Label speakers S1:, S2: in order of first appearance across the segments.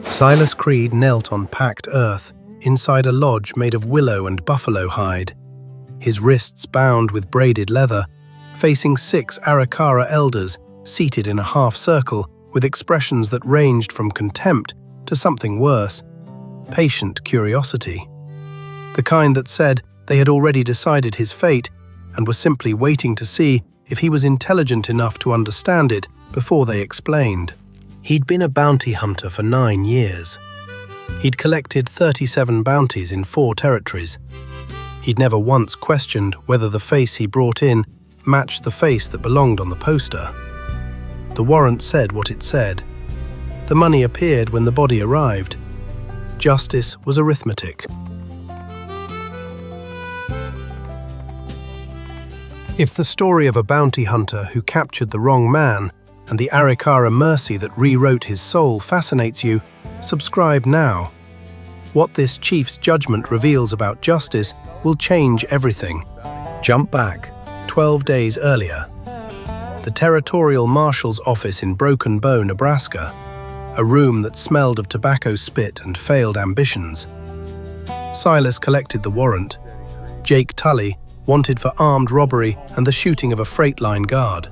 S1: Silas Creed knelt on packed earth, inside a lodge made of willow and buffalo hide, his wrists bound with braided leather, facing 6 Arikara elders seated in a half-circle with expressions that ranged from contempt to something worse, patient curiosity. The kind that said they had already decided his fate and were simply waiting to see if he was intelligent enough to understand it before they explained. He'd been a bounty hunter for 9 years. He'd collected 37 bounties in 4 territories. He'd never once questioned whether the face he brought in matched the face that belonged on the poster. The warrant said what it said. The money appeared when the body arrived. Justice was arithmetic. If the story of a bounty hunter who captured the wrong man and the Arikara mercy that rewrote his soul fascinates you, subscribe now. What this chief's judgment reveals about justice will change everything. Jump back 12 days earlier. The territorial marshal's office in Broken Bow, Nebraska, a room that smelled of tobacco spit and failed ambitions. Silas collected the warrant. Jake Tully, wanted for armed robbery and the shooting of a freight line guard.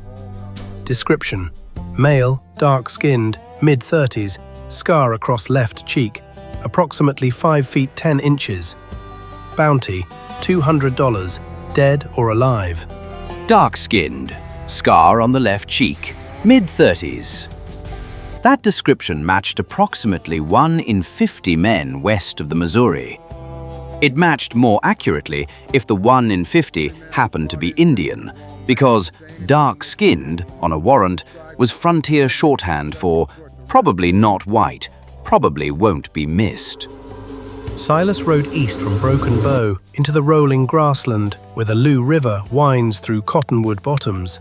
S1: Description: male, dark-skinned, mid-30s, scar across left cheek, approximately 5 feet 10 inches. Bounty: $200, dead or alive.
S2: Dark-skinned, scar on the left cheek, mid-30s. That description matched approximately 1 in 50 men west of the Missouri. It matched more accurately if the 1 in 50 happened to be Indian, because dark-skinned on a warrant was frontier shorthand for probably not white, probably won't be missed.
S1: Silas rode east from Broken Bow into the rolling grassland where the Lou River winds through cottonwood bottoms.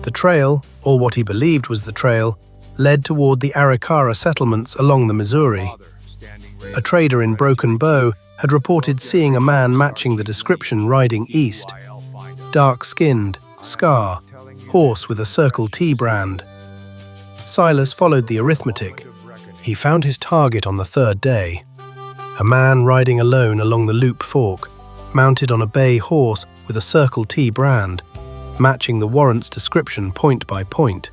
S1: The trail, or what he believed was the trail, led toward the Arikara settlements along the Missouri. A trader in Broken Bow had reported seeing a man matching the description riding east. Dark-skinned, scar, horse with a Circle T brand. Silas followed the arithmetic. He found his target on the 3rd day. A man riding alone along the Loop Fork, mounted on a bay horse with a Circle T brand, matching the warrant's description point by point.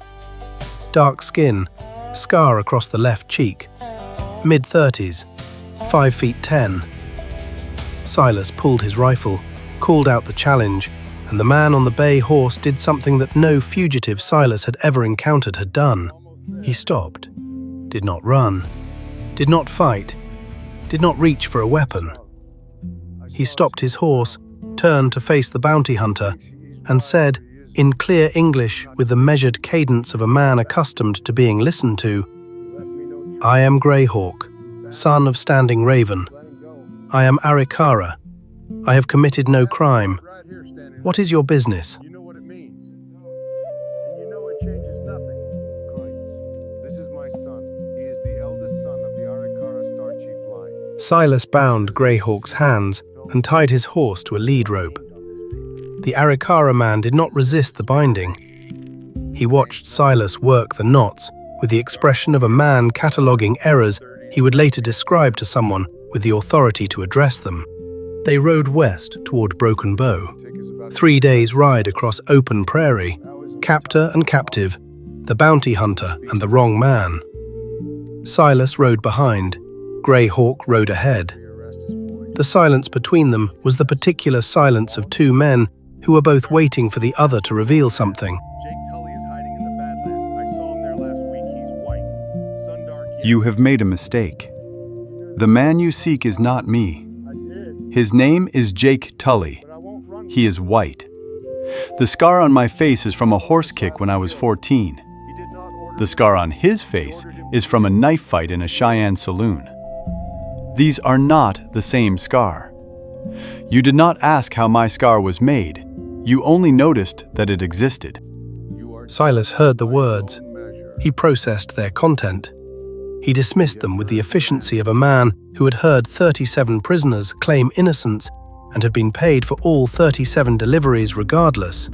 S1: Dark skin, scar across the left cheek. Mid-30s, 5 feet 10. Silas pulled his rifle, called out the challenge, and the man on the bay horse did something that no fugitive Silas had ever encountered had done. He stopped, did not run, did not fight, did not reach for a weapon. He stopped his horse, turned to face the bounty hunter, and said, in clear English with the measured cadence of a man accustomed to being listened to, "I am Greyhawk, son of Standing Raven. I am Arikara. I have committed no crime. What is your business?"
S3: You know what it means. And you know it changes nothing. Chronicles. This is my son. He is the eldest son of the Arikara Star Chief line.
S1: Silas bound Greyhawk's hands and tied his horse to a lead rope. The Arikara man did not resist the binding. He watched Silas work the knots with the expression of a man cataloguing errors he would later describe to someone with the authority to address them. They rode west toward Broken Bow. 3 days' ride across open prairie, captor and captive, the bounty hunter and the wrong man. Silas rode behind, Greyhawk rode ahead. The silence between them was the particular silence of 2 men who were both waiting for the other to reveal something.
S3: Jake Tully is hiding in the Badlands. I saw him there last week. He's white. Sun dark.
S4: You have made a mistake. The man you seek is not me.
S3: I did,
S4: His name is Jake Tully.
S3: but I won't run.
S4: He is white. The scar on my face is from a horse kick when I was 14.
S3: He did not order.
S4: The scar on his face is from a knife fight in a Cheyenne saloon. These are not the same scar. You did not ask how my scar was made. You only noticed that it existed.
S3: You are
S1: Silas heard the words.
S3: measure.
S1: He processed their content. He dismissed them with the efficiency of a man who had heard 37 prisoners claim innocence and had been paid for all 37 deliveries regardless.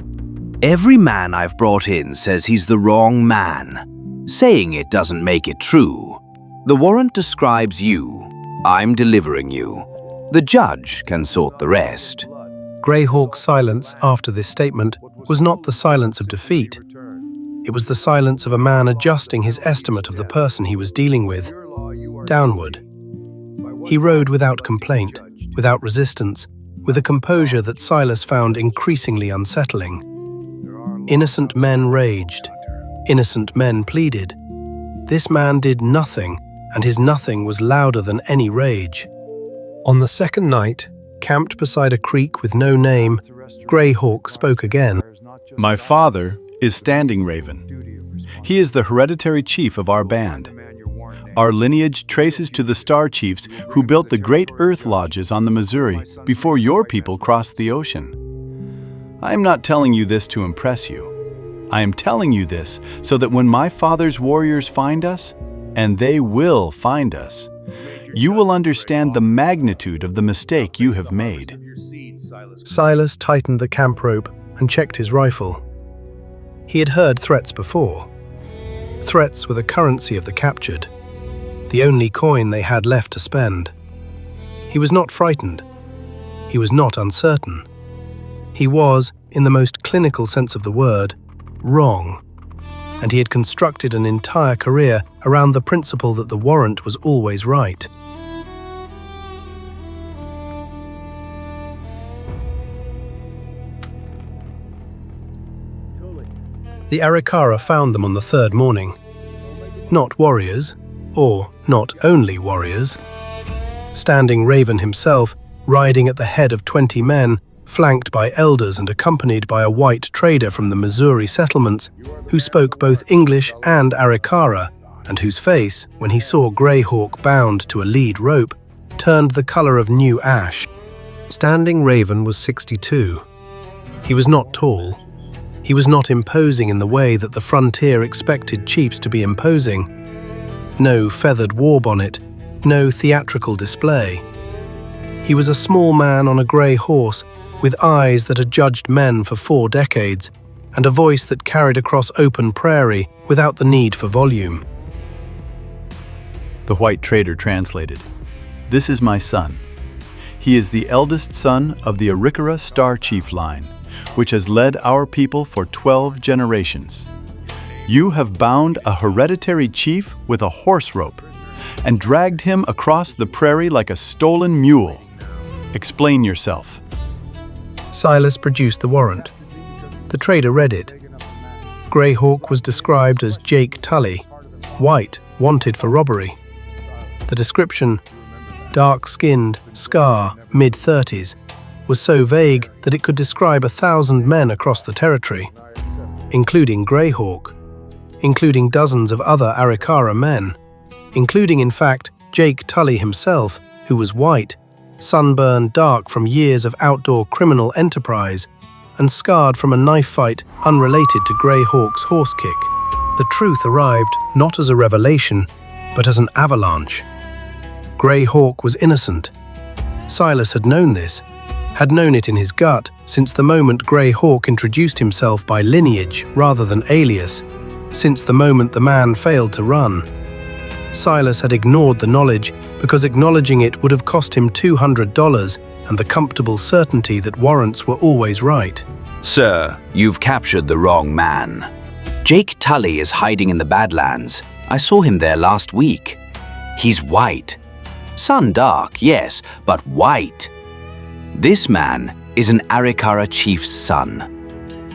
S2: Every man I've brought in says he's the wrong man. Saying it doesn't make it true. The warrant describes you. I'm delivering you. The judge can sort the rest.
S1: Greyhawk's silence after this statement was not the silence of defeat. It was the silence of a man adjusting his estimate of the person he was dealing with, downward. He rode without complaint, without resistance, with a composure that Silas found increasingly unsettling. Innocent men raged. Innocent men pleaded. This man did nothing, and his nothing was louder than any rage. On the second night, camped beside a creek with no name, Greyhawk spoke again.
S4: My father is Standing Raven. He is the hereditary chief of our band. Our lineage traces to the Star Chiefs who built the great earth lodges on the Missouri before your people crossed the ocean. I am not telling you this to impress you. I am telling you this so that when my father's warriors find us, and they will find us, you will understand the magnitude of the mistake you have made.
S1: Silas tightened the camp rope and checked his rifle. He had heard threats before. Threats were the currency of the captured, the only coin they had left to spend. He was not frightened. He was not uncertain. He was, in the most clinical sense of the word, wrong. And he had constructed an entire career around the principle that the warrant was always right. The Arikara found them on the third morning. Not warriors, or not only warriors. Standing Raven himself, riding at the head of 20 men, flanked by elders and accompanied by a white trader from the Missouri settlements who spoke both English and Arikara, and whose face, when he saw Greyhawk bound to a lead rope, turned the color of new ash. Standing Raven was 62. He was not tall. He was not imposing in the way that the frontier expected chiefs to be imposing. No feathered war bonnet, no theatrical display. He was a small man on a grey horse, with eyes that had judged men for 4 decades, and a voice that carried across open prairie without the need for volume.
S4: The white trader translated, "This is my son. He is the eldest son of the Arikara Star Chief line, which has led our people for 12 generations. You have bound a hereditary chief with a horse rope and dragged him across the prairie like a stolen mule. Explain yourself."
S1: Silas produced the warrant. The trader read it. Greyhawk was described as Jake Tully, white, wanted for robbery. The description, dark-skinned, scar, mid-30s, was so vague that it could describe 1,000 men across the territory, including Greyhawk, including dozens of other Arikara men, including, in fact, Jake Tully himself, who was white, sunburned dark from years of outdoor criminal enterprise, and scarred from a knife fight unrelated to Greyhawk's horse kick. The truth arrived not as a revelation, but as an avalanche. Greyhawk was innocent. Silas had known this, had known it in his gut since the moment Greyhawk introduced himself by lineage rather than alias, since the moment the man failed to run. Silas had ignored the knowledge because acknowledging it would have cost him $200 and the comfortable certainty that warrants were always right.
S2: Sir, you've captured the wrong man. Jake Tully is hiding in the Badlands. I saw him there last week. He's white. Sun dark, yes, but white. This man is an Arikara chief's son.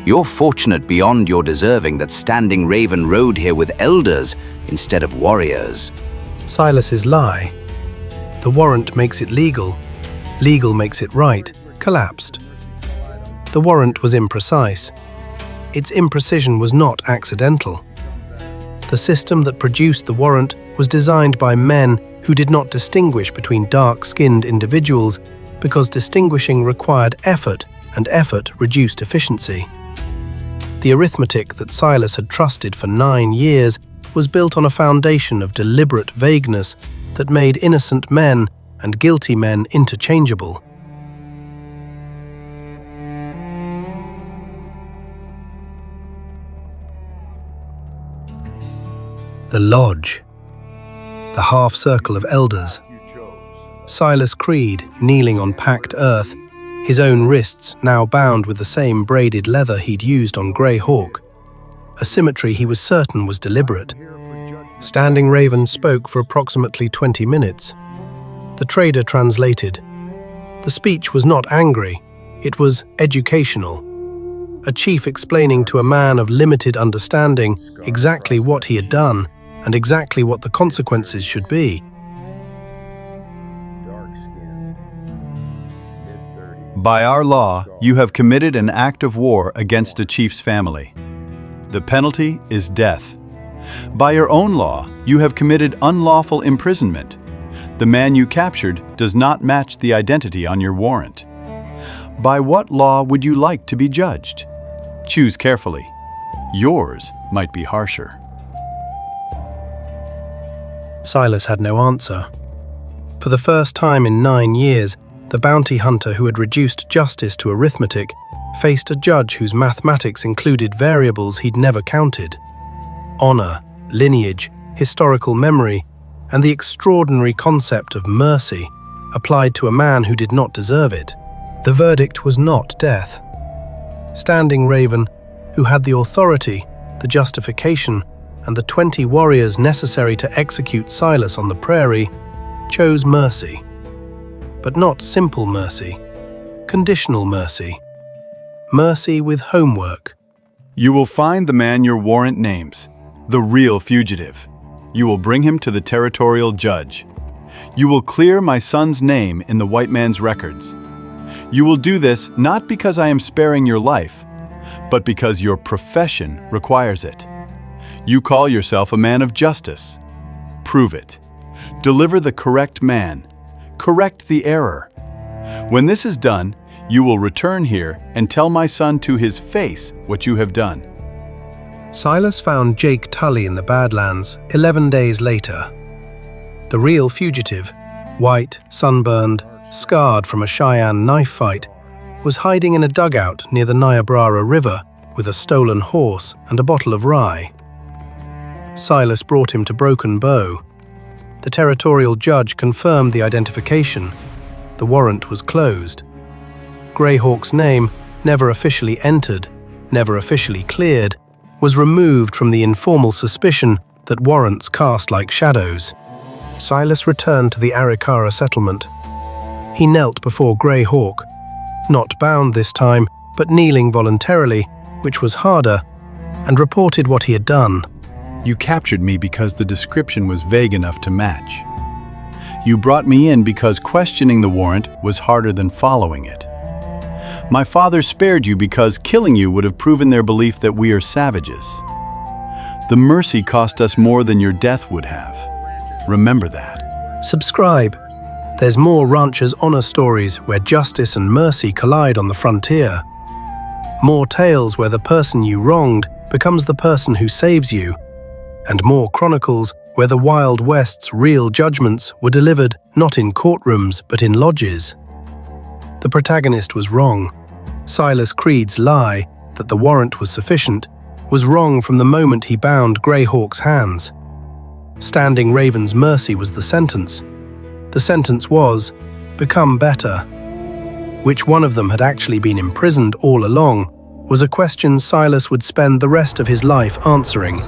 S2: You're fortunate beyond your deserving that Standing Raven rode here with elders instead of warriors.
S1: Silas's lie. The warrant makes it legal. Legal makes it right. Collapsed. The warrant was imprecise. Its imprecision was not accidental. The system that produced the warrant was designed by men who did not distinguish between dark-skinned individuals because distinguishing required effort, and effort reduced efficiency. The arithmetic that Silas had trusted for 9 years was built on a foundation of deliberate vagueness that made innocent men and guilty men interchangeable. The lodge. the half-circle of elders. Silas Creed, kneeling on packed earth, his own wrists now bound with the same braided leather he'd used on Grey Hawk, a symmetry he was certain was deliberate. Standing Raven spoke for approximately 20 minutes. The trader translated. The speech was not angry, it was educational. A chief explaining to a man of limited understanding exactly what he had done and exactly what the consequences should be.
S4: By our law, you have committed an act of war against a chief's family. The penalty is death. By your own law, you have committed unlawful imprisonment. The man you captured does not match the identity on your warrant. By what law would you like to be judged? Choose carefully. Yours might be harsher.
S1: Silas had no answer. For the first time in 9 years, the bounty hunter who had reduced justice to arithmetic faced a judge whose mathematics included variables he'd never counted. Honor, lineage, historical memory, and the extraordinary concept of mercy applied to a man who did not deserve it. The verdict was not death. Standing Raven, who had the authority, the justification, and the 20 warriors necessary to execute Silas on the prairie, chose mercy. But not simple mercy, conditional mercy. Mercy with homework.
S4: You will find the man your warrant names, the real fugitive. You will bring him to the territorial judge. You will clear my son's name in the white man's records. You will do this not because I am sparing your life, but because your profession requires it. You call yourself a man of justice. Prove it. Deliver the correct man. Correct the error. When this is done, you will return here and tell my son to his face what you have done.
S1: Silas found Jake Tully in the Badlands 11 days later. The real fugitive, white, sunburned, scarred from a Cheyenne knife fight, was hiding in a dugout near the Niobrara River with a stolen horse and a bottle of rye. Silas brought him to Broken Bow. The territorial judge confirmed the identification. The warrant was closed. Greyhawk's name, never officially entered, never officially cleared, was removed from the informal suspicion that warrants cast like shadows. Silas returned to the Arikara settlement. He knelt before Greyhawk, not bound this time, but kneeling voluntarily, which was harder, and reported what he had done.
S4: You captured me because the description was vague enough to match. You brought me in because questioning the warrant was harder than following it. My father spared you because killing you would have proven their belief that we are savages. The mercy cost us more than your death would have. Remember that.
S1: Subscribe. There's more Rancher's Honor stories where justice and mercy collide on the frontier. More tales where the person you wronged becomes the person who saves you. And more Chronicles where the Wild West's real judgments were delivered not in courtrooms but in lodges. The protagonist was wrong. Silas Creed's lie, that the warrant was sufficient, was wrong from the moment he bound Greyhawk's hands. Standing Raven's mercy was the sentence. The sentence was, become better. Which one of them had actually been imprisoned all along was a question Silas would spend the rest of his life answering.